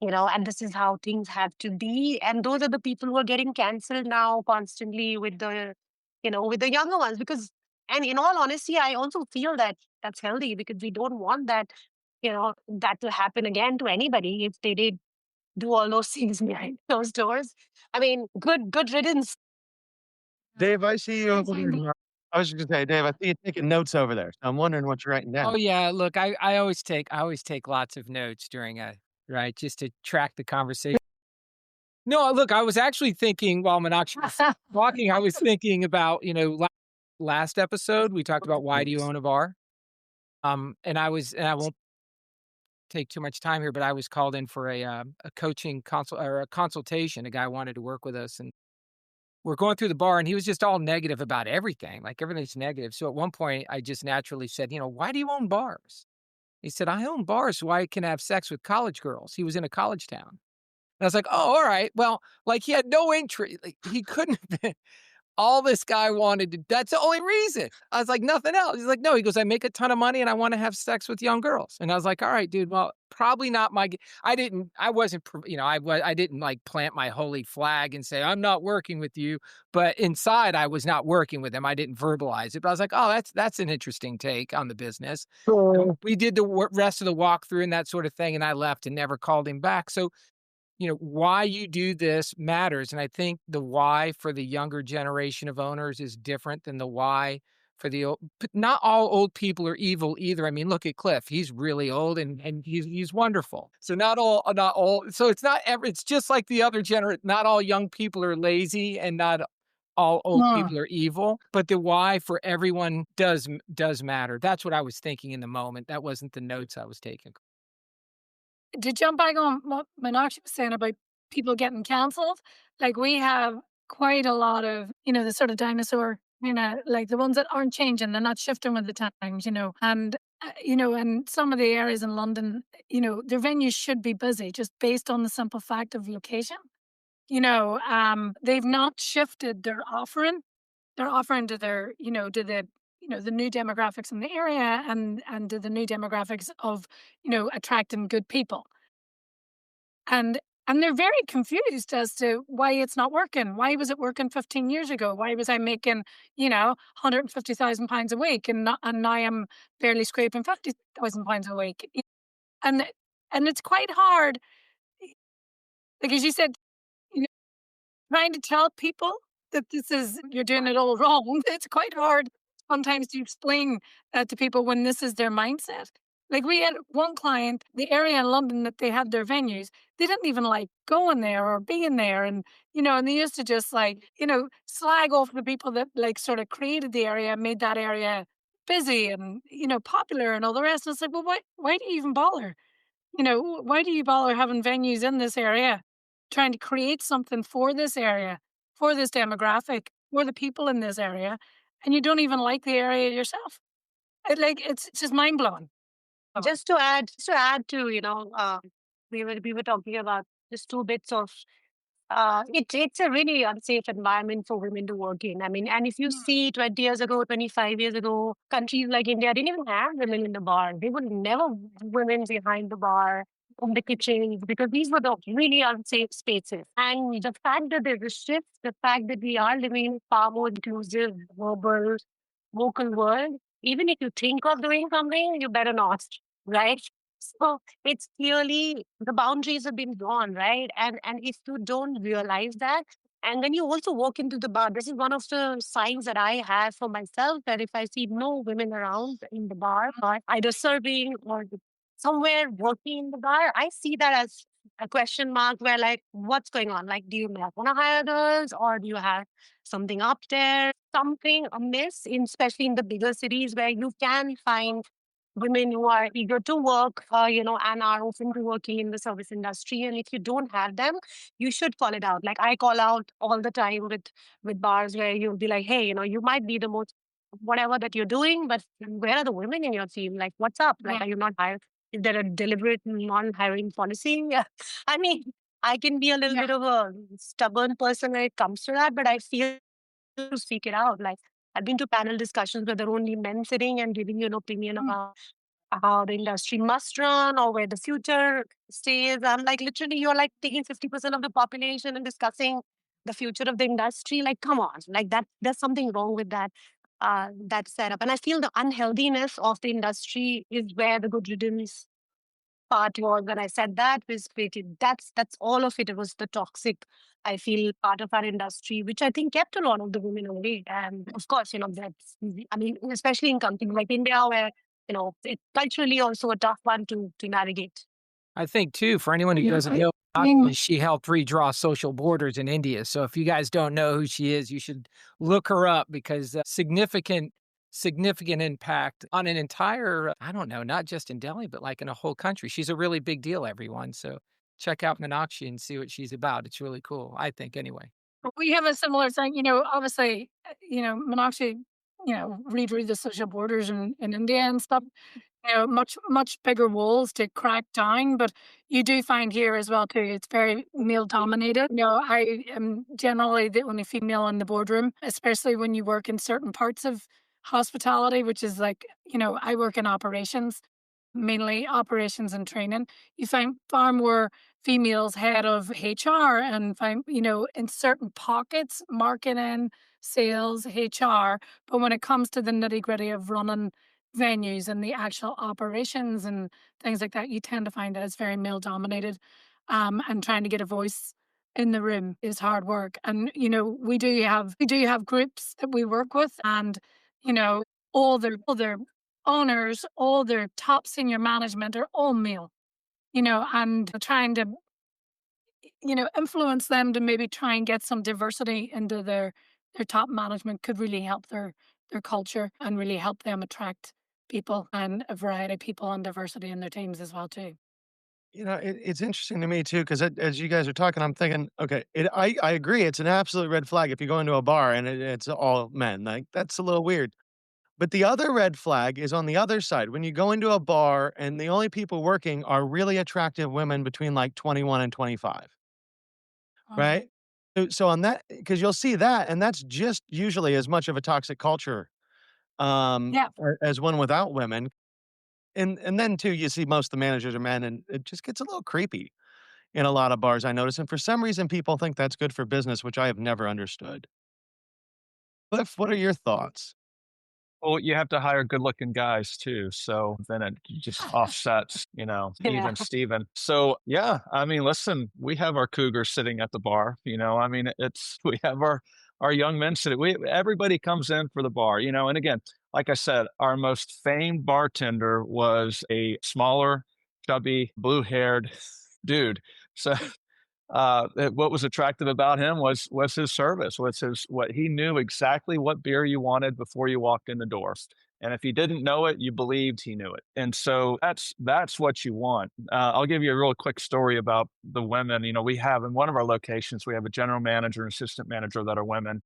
and this is how things have to be. And those are the people who are getting canceled now constantly with the younger ones. And in all honesty, I also feel that that's healthy because we don't want that to happen again to anybody if they did do all those things behind closed doors. I mean, good riddance. Dave, I see you I over find there. I was just gonna say, Dave, I see you taking notes over there. So I'm wondering what you're writing Oh down. yeah, look, I always take lots of notes during a right just to track the conversation. No, look, I was actually thinking while Meenakshi was talking, I was thinking about last episode we talked about why do you own a bar, and I won't take too much time here, but I was called in for a coaching consult or a consultation. A guy wanted to work with us, and we're going through the bar, and he was just all negative about everything, like everything's negative. So at one point, I just naturally said, why do you own bars? He said, I own bars so I can have sex with college girls. He was in a college town. And I was like, oh, all right. Well, like he had no entry. Like, he couldn't have been. all this guy wanted to, that's the only reason. I was like, nothing else. He's like, no, he goes, I make a ton of money and I want to have sex with young girls. And I was like, all right, dude, well, probably not my, I wasn't, I didn't like plant my holy flag and say, I'm not working with you. But inside, I was not working with him. I didn't verbalize it. But I was like, oh, that's an interesting take on the business. We did the rest of the walkthrough and that sort of thing. And I left and never called him back. So, why you do this matters. And I think the why for the younger generation of owners is different than the why for the old. But not all old people are evil either. I mean, look at Cliff. He's really old and he's wonderful. So not all. So it's not ever, it's just like the other generation. Not all young people are lazy and not all old Mm. people are evil, but the why for everyone does matter. That's what I was thinking in the moment. That wasn't the notes I was taking. To jump back on what Meenakshi was saying about people getting cancelled, like we have quite a lot of, the sort of dinosaur, like the ones that aren't changing, they're not shifting with the times, and some of the areas in London, their venues should be busy just based on the simple fact of location. They've not shifted their offering. They're offering to their, to the new demographics in the area and to the new demographics of, attracting good people. And and they're very confused as to why it's not working. Why was it working 15 years ago? Why was I making, £150,000 a week and now I'm barely scraping £50,000 a week? And and it's quite hard, like as you said, you know, trying to tell people that this is you're doing it all wrong. It's quite hard sometimes to explain to people when this is their mindset. Like we had one client, the area in London that they had their venues, they didn't even like going there or being there. And they used to just like, slag off the people that like sort of created the area, made that area busy and, popular and all the rest. And it's like, well, why do you even bother? Why do you bother having venues in this area, trying to create something for this area, for this demographic, for the people in this area, and you don't even like the area yourself? It's just mind blowing. Just to add to, we were talking about just two bits of it's a really unsafe environment for women to work in. I mean, and if you see 20 years ago, 25 years ago, countries like India didn't even have women in the bar. They would never women behind the bar, in the kitchens, because these were the really unsafe spaces. And the fact that there's a shift, the fact that we are living in a far more inclusive, verbal, vocal world, even if you think of doing something, you better not, right? So it's clearly the boundaries have been drawn, right? And if you don't realize that, and then you also walk into the bar, this is one of the signs that I have for myself that if I see no women around in the bar, or either serving or somewhere working in the bar, I see that as a question mark where like, what's going on? Like, do you not want to hire girls or do you have something up there, something amiss, especially in the bigger cities where you can find women who are eager to work, and are open to working in the service industry. And if you don't have them, you should call it out. Like I call out all the time with bars where you'll be like, hey, you might be the most whatever that you're doing, but where are the women in your team? Like, what's up? Like, Yeah. are you not hired? Is there a deliberate non-hiring policy? Yeah. I mean, I can be a little Yeah. bit of a stubborn person when it comes to that, but I feel to speak it out. Like I've been to panel discussions where there are only men sitting and giving you an opinion Mm. about how the industry must run or where the future stays. I'm like, literally, you're like taking 50% of the population and discussing the future of the industry. Like, come on, like that, there's something wrong with that setup. And I feel the unhealthiness of the industry is where the good riddance part was when I said that was created. That's all of it. It was the toxic, I feel, part of our industry, which I think kept a lot of the women away. And of course, that's I mean, especially in countries like India where, it's culturally also a tough one to navigate. I think too, for anyone who Yeah. doesn't know, she helped redraw social borders in India. So if you guys don't know who she is, you should look her up because significant impact on an entire, I don't know, not just in Delhi, but like in a whole country. She's a really big deal, everyone. So check out Meenakshi and see what she's about. It's really cool, I think, anyway. We have a similar thing, obviously, Meenakshi, redrew the social borders in India and stuff. much bigger walls to crack down. But you do find here as well too, it's very male dominated. I am generally the only female in the boardroom, especially when you work in certain parts of hospitality, which is like, I work in operations, mainly operations and training. You find far more females head of HR and find, in certain pockets, marketing, sales, HR. But when it comes to the nitty gritty of running venues and the actual operations and things like that, you tend to find that it's very male dominated. And trying to get a voice in the room is hard work. And we do have groups that we work with, and you know all their owners, all their top senior management are all male. And trying to influence them to maybe try and get some diversity into their top management could really help their culture and really help them attract people and a variety of people and diversity in their teams as well too. It's interesting to me too, because as you guys are talking, I'm thinking, okay, I agree. It's an absolute red flag if you go into a bar and it's all men. Like, that's a little weird. But the other red flag is on the other side. When you go into a bar and the only people working are really attractive women between like 21 and 25, Mm. right? So on that, because you'll see that, and that's just usually as much of a toxic culture Yeah. as one without women. And then too, you see most of the managers are men, and it just gets a little creepy in a lot of bars, I notice. And for some reason, people think that's good for business, which I have never understood. Cliff, what are your thoughts? Well, you have to hire good-looking guys too, so then it just offsets, Yeah. even Steven. So, yeah, I mean, listen, we have our cougars sitting at the bar, I mean, it's we have our young men sitting. We Everybody comes in for the bar, and again, like I said, our most famed bartender was a smaller, chubby, blue-haired dude. So what was attractive about him was his service, was his what he knew exactly what beer you wanted before you walked in the door. And if he didn't know it, you believed he knew it. And so that's what you want. I'll give you a real quick story about the women. We have in one of our locations, we have a general manager and assistant manager that are women.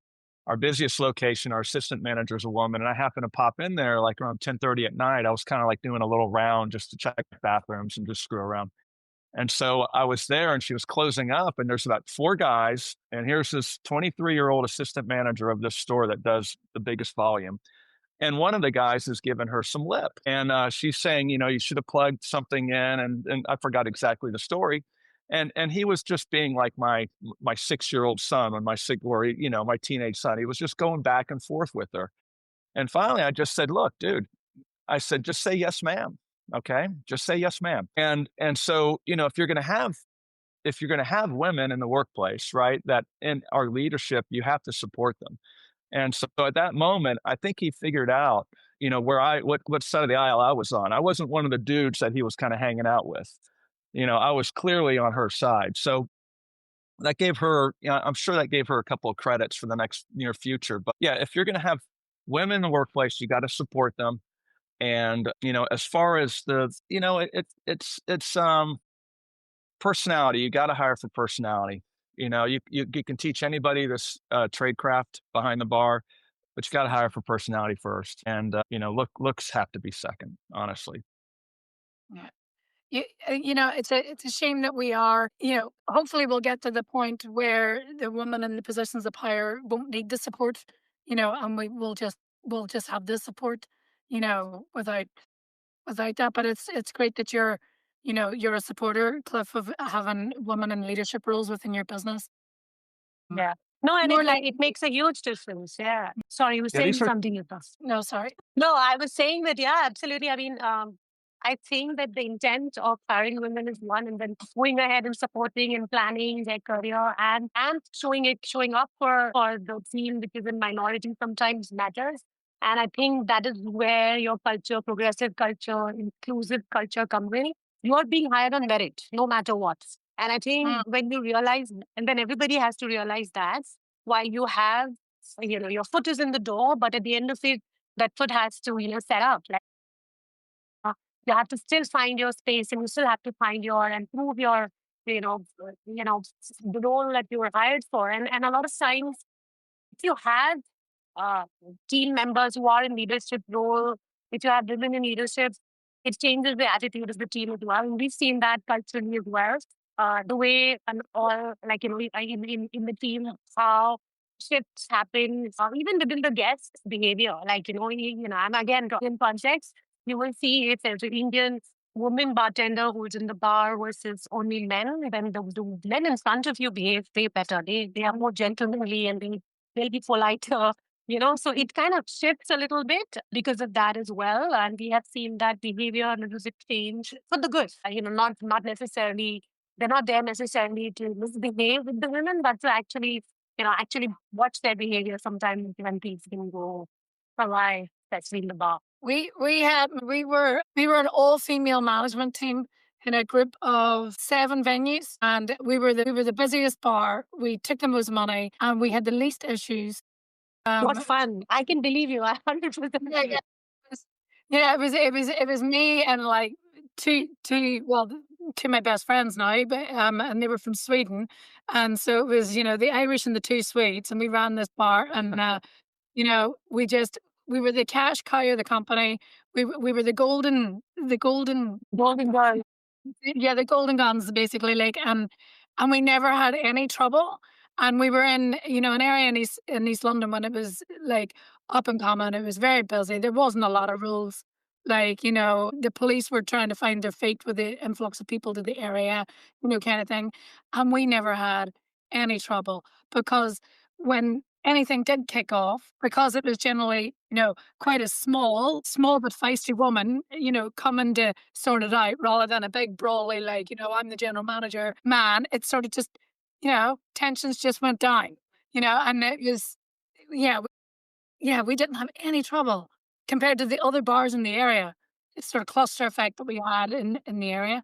Our busiest location, our assistant manager is a woman, and I happened to pop in there like around 10:30 at night. I was kind of like doing a little round just to check bathrooms and just screw around. And so I was there and she was closing up, and there's about four guys. And here's this 23-year-old assistant manager of this store that does the biggest volume. And one of the guys is giving her some lip. And she's saying, you should have plugged something in. And I forgot exactly the story. And he was just being like my 6-year-old son, when my six or my teenage son. He was just going back and forth with her. And finally I just said, look, dude, I said, just say yes, ma'am. Okay. Just say yes, ma'am. And so, if you're gonna have women in the workplace, right, that in our leadership, you have to support them. And so at that moment, I think he figured out, where what side of the aisle I was on. I wasn't one of the dudes that he was kind of hanging out with. I was clearly on her side. So that gave her, I'm sure that gave her a couple of credits for the next near future. But yeah, if you're gonna have women in the workplace, you got to support them. And, as far as it's personality. You got to hire for personality. You can teach anybody this trade craft behind the bar, but you got to hire for personality first. And, looks have to be second, honestly. Yeah. It's a shame that we are, hopefully we'll get to the point where the women in the positions of power won't need the support, and we'll just have the support, without that. But it's great that you're a supporter, Cliff, of having women in leadership roles within your business. Yeah. No, and More like it makes a huge difference. Yeah. Sorry, you were Yeah, saying these are something, Yuka. no, sorry. No, I was saying that, yeah, absolutely. I mean, I think that the intent of hiring women is one, and then going ahead and supporting and planning their career, and showing up for the team, which is in minority, sometimes matters. And I think that is where your culture, progressive culture, inclusive culture comes in. You are being hired on merit, no matter what. And I think Mm, when you realize, and then everybody has to realize that while you have, your foot is in the door, but at the end of it, that foot has to, set up. Like, you have to still find your space, and you still have to find your and prove your, the role that you were hired for. And a lot of times, if you have uh, team members who are in leadership role, if you have women in leadership, it changes the attitude of the team as well. And we've seen that culturally as well. The way and all like in the team how shifts happen, even within the guest behavior. Like I'm again talking in context. You will see if there's an Indian woman bartender who's in the bar versus only men, then the men in front of you behave way better. They are more gentlemanly and they'll be politer. So it kind of shifts a little bit because of that as well. And we have seen that behavior a little bit change for the good. Not necessarily they're not there necessarily to misbehave with the women, but to actually watch their behavior sometimes when things can go awry, especially in the bar. We were an all female management team in a group of 7 venues, and we were the busiest bar. We took the most money, and we had the least issues. What fun. I can believe you. I 100% Yeah, yeah. It was me and like two of my best friends now, but and they were from Sweden, and so it was the Irish and the 2 Swedes, and we ran this bar, and we were the cash cow of the company. We were the golden golden girl. yeah, the golden guns basically, like, and we never had any trouble. And we were in, an area in East London when it was like up and coming. It was very busy. There wasn't a lot of rules. Like, the police were trying to find their feet with the influx of people to the area, kind of thing. And we never had any trouble because when anything did kick off, because it was generally, quite a small but feisty woman, coming to sort it out rather than a big brawly, like, I'm the general manager man, it sort of just, tensions just went down, and it was, yeah, we didn't have any trouble compared to the other bars in the area. It's sort of cluster effect that we had in the area.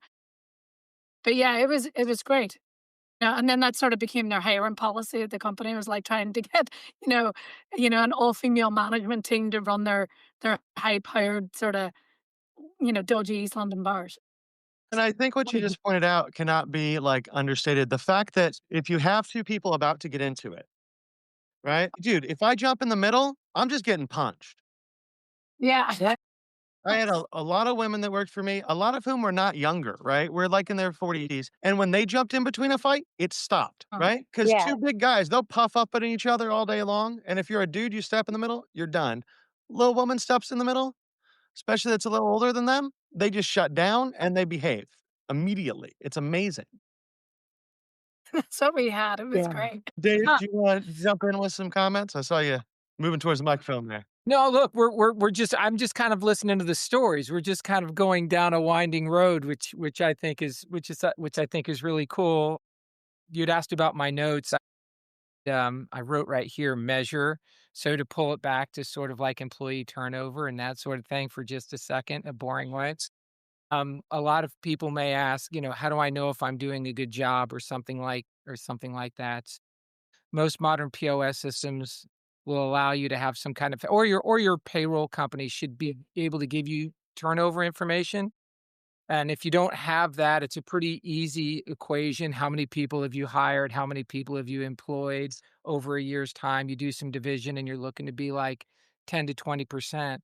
But yeah, it was great. Yeah, and then that sort of became their hiring policy at the company. It was like trying to get, an all-female management team to run their high-powered sort of, dodgy East London bars. And I think what you just pointed out cannot be, like, understated. The fact that if you have 2 people about to get into it, right? Dude, if I jump in the middle, I'm just getting punched. Yeah. Yeah. I had a lot of women that worked for me, a lot of whom were not younger, right? We're, like, in their 40s, and when they jumped in between a fight, it stopped, right? Because Yeah. 2 big guys, they'll puff up at each other all day long, and if you're a dude, you step in the middle, you're done. Little woman steps in the middle, especially that's a little older than them, they just shut down and they behave immediately. It's amazing. That's what we had. It was Yeah. great. Dave, Huh. do you wanna jump in with some comments? I saw you moving towards the microphone there. No, look, we're just I'm just kind of listening to the stories. We're just kind of going down a winding road, which I think is really cool. You'd asked about my notes. I wrote right here measure. So to pull it back to sort of like employee turnover and that sort of thing for just a second, a boring way. A lot of people may ask, how do I know if I'm doing a good job or something like that. Most modern POS systems will allow you to have some kind of or your payroll company should be able to give you turnover information. And if you don't have that, it's a pretty easy equation. How many people have you hired? How many people have you employed over a year's time? You do some division and you're looking to be like 10 to 20%.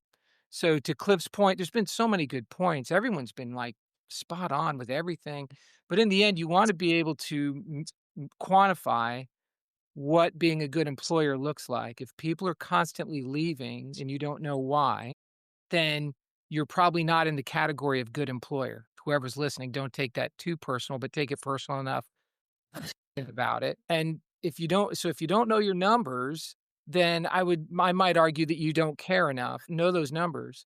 So to Cliff's point, there's been so many good points. Everyone's been like spot on with everything. But in the end, you want to be able to quantify what being a good employer looks like. If people are constantly leaving and you don't know why, then you're probably not in the category of good employer. Whoever's listening, don't take that too personal, but take it personal enough about it. And if you don't know your numbers, then I might argue that you don't care enough. Know those numbers.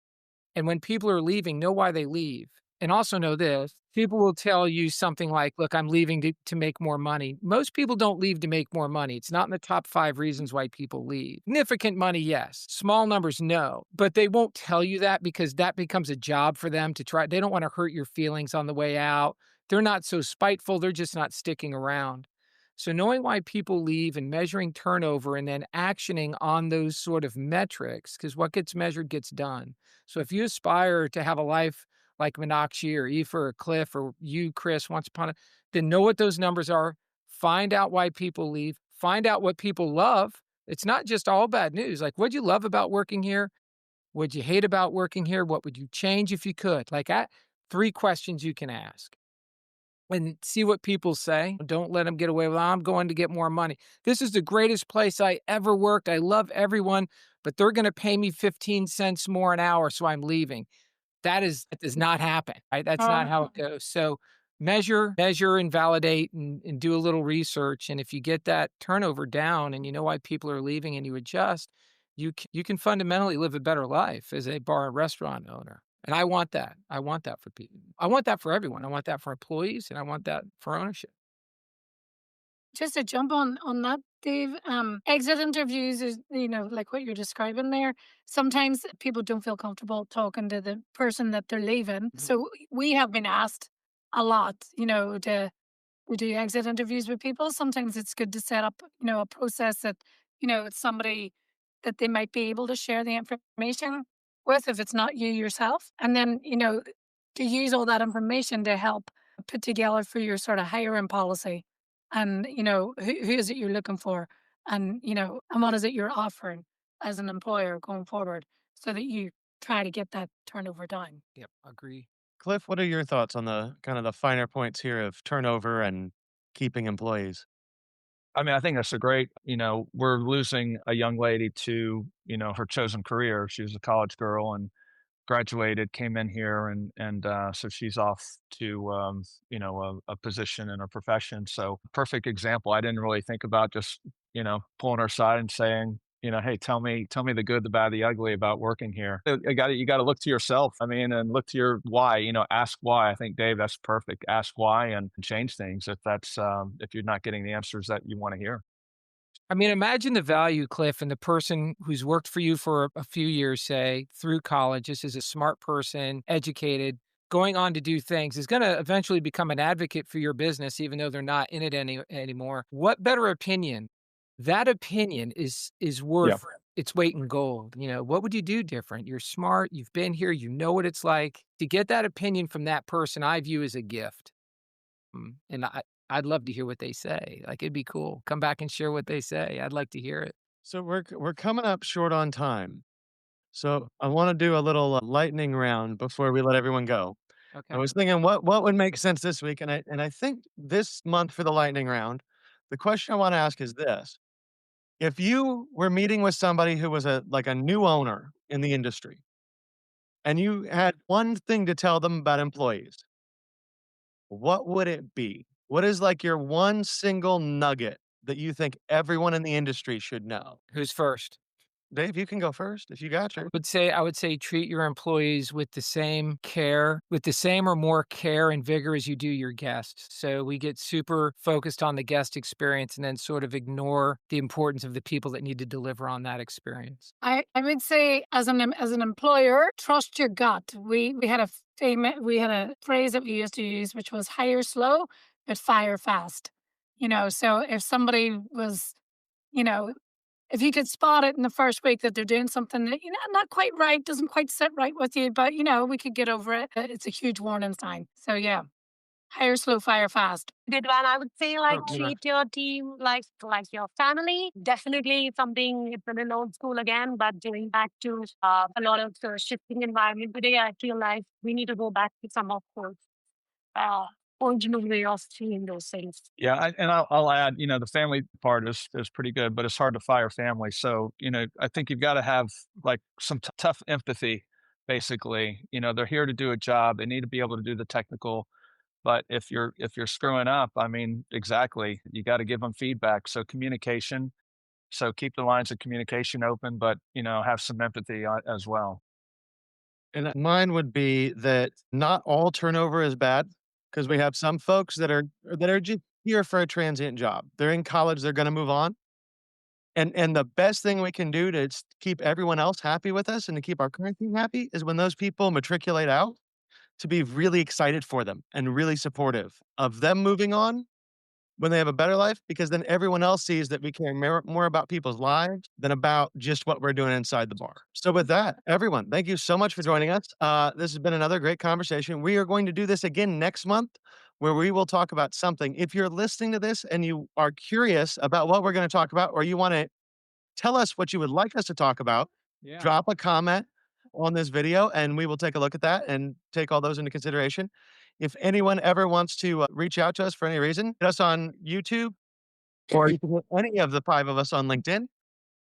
And when people are leaving, know why they leave. And also know this, people will tell you something like, look, I'm leaving to make more money. Most people don't leave to make more money. It's not in the top 5 reasons why people leave. Significant money, yes. Small numbers, no. But they won't tell you that because that becomes a job for them to try. They don't want to hurt your feelings on the way out. They're not so spiteful. They're just not sticking around. So knowing why people leave and measuring turnover and then actioning on those sort of metrics, because what gets measured gets done. So if you aspire to have a life like Meenakshi or Aoife or Cliff or you, Chris, once upon a, then know what those numbers are. Find out why people leave. Find out what people love. It's not just all bad news. Like, what'd you love about working here? What'd you hate about working here? What would you change if you could? Like, 3 questions you can ask and see what people say. Don't let them get away with, I'm going to get more money. This is the greatest place I ever worked. I love everyone, but they're going to pay me 15 cents more an hour, so I'm leaving. That does not happen, right? That's not how it goes. So measure and validate and do a little research. And if you get that turnover down and you know why people are leaving and you adjust, you can fundamentally live a better life as a bar and restaurant owner. And I want that. I want that for people. I want that for everyone. I want that for employees and I want that for ownership. Just to jump on that, Dave, exit interviews is, like what you're describing there. Sometimes people don't feel comfortable talking to the person that they're leaving. Mhm. So we have been asked a lot, to we do exit interviews with people. Sometimes it's good to set up, a process that, it's somebody that they might be able to share the information with if it's not you yourself. And then, to use all that information to help put together for your sort of hiring policy. And, who is it you're looking for? And, and what is it you're offering as an employer going forward so that you try to get that turnover down. Yep, agree. Cliff, what are your thoughts on the kind of the finer points here of turnover and keeping employees? I mean, I think that's a great, we're losing a young lady to, her chosen career. She was a college girl and graduated, came in here, and so she's off to a position in her profession. So perfect example. I didn't really think about just pulling her aside and saying, hey, tell me the good, the bad, the ugly about working here. You got to look to yourself. I mean, and look to your why. Ask why. I think Dave, that's perfect. Ask why and change things if you're not getting the answers that you want to hear. I mean, imagine the value, Cliff, and the person who's worked for you for a few years, say, through college. This is a smart person, educated, going on to do things, is going to eventually become an advocate for your business, even though they're not in it anymore. What better opinion? That opinion is Yeah. worth its weight in gold. What would you do different? You're smart. You've been here. You know what it's like. To get that opinion from that person, I view as a gift. And I'd love to hear what they say. Like, it'd be cool. Come back and share what they say. I'd like to hear it. So we're coming up short on time. So I want to do a little lightning round before we let everyone go. I Okay. was thinking what would make sense this week, and I think this month for the lightning round, the question I want to ask is this: if you were meeting with somebody who was a new owner in the industry, and you had one thing to tell them about employees, what would it be? What is like your one single nugget that you think everyone in the industry should know? Who's first? Dave, you can go first if you got I you. would say I would say treat your employees with the same care, with the same or more care and vigor as you do your guests. So we get super focused on the guest experience and then sort of ignore the importance of the people that need to deliver on that experience. I would say as an employer, trust your gut. We had a phrase that we used to use, which was hire slow but fire fast. So if somebody was, you know, if you could spot it in the first week that they're doing something that not quite right, doesn't quite sit right with you, but we could get over it. It's a huge warning sign. So yeah, hire slow, fire fast. Good one. I would say like Oh, good one. treat your team like your family. Definitely something it's a little old school again, but going back to a lot of the shifting environment today, I feel like we need to go back to some of those uh, original way of seeing those things. Yeah, I'll add, the family part is pretty good, but it's hard to fire family. So, I think you've got to have like some tough empathy. Basically, they're here to do a job. They need to be able to do the technical. But if you're screwing up, I mean, exactly, you got to give them feedback. So communication. So keep the lines of communication open, but have some empathy as well. And mine would be that not all turnover is bad because we have some folks that are just here for a transient job. They're in college, they're gonna move on. And the best thing we can do to keep everyone else happy with us and to keep our current team happy is when those people matriculate out, to be really excited for them and really supportive of them moving on when they have a better life, because then everyone else sees that we care more about people's lives than about just what we're doing inside the bar. So with that, everyone, thank you so much for joining us. This has been another great conversation. We are going to do this again next month where we will talk about something. If you're listening to this and you are curious about what we're going to talk about, or you want to tell us what you would like us to talk about, Yeah. drop a comment on this video, and we will take a look at that and take all those into consideration. If anyone ever wants to reach out to us for any reason, hit us on YouTube, or you can hit any of the five of us on LinkedIn.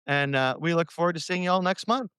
And we look forward to seeing you all next month.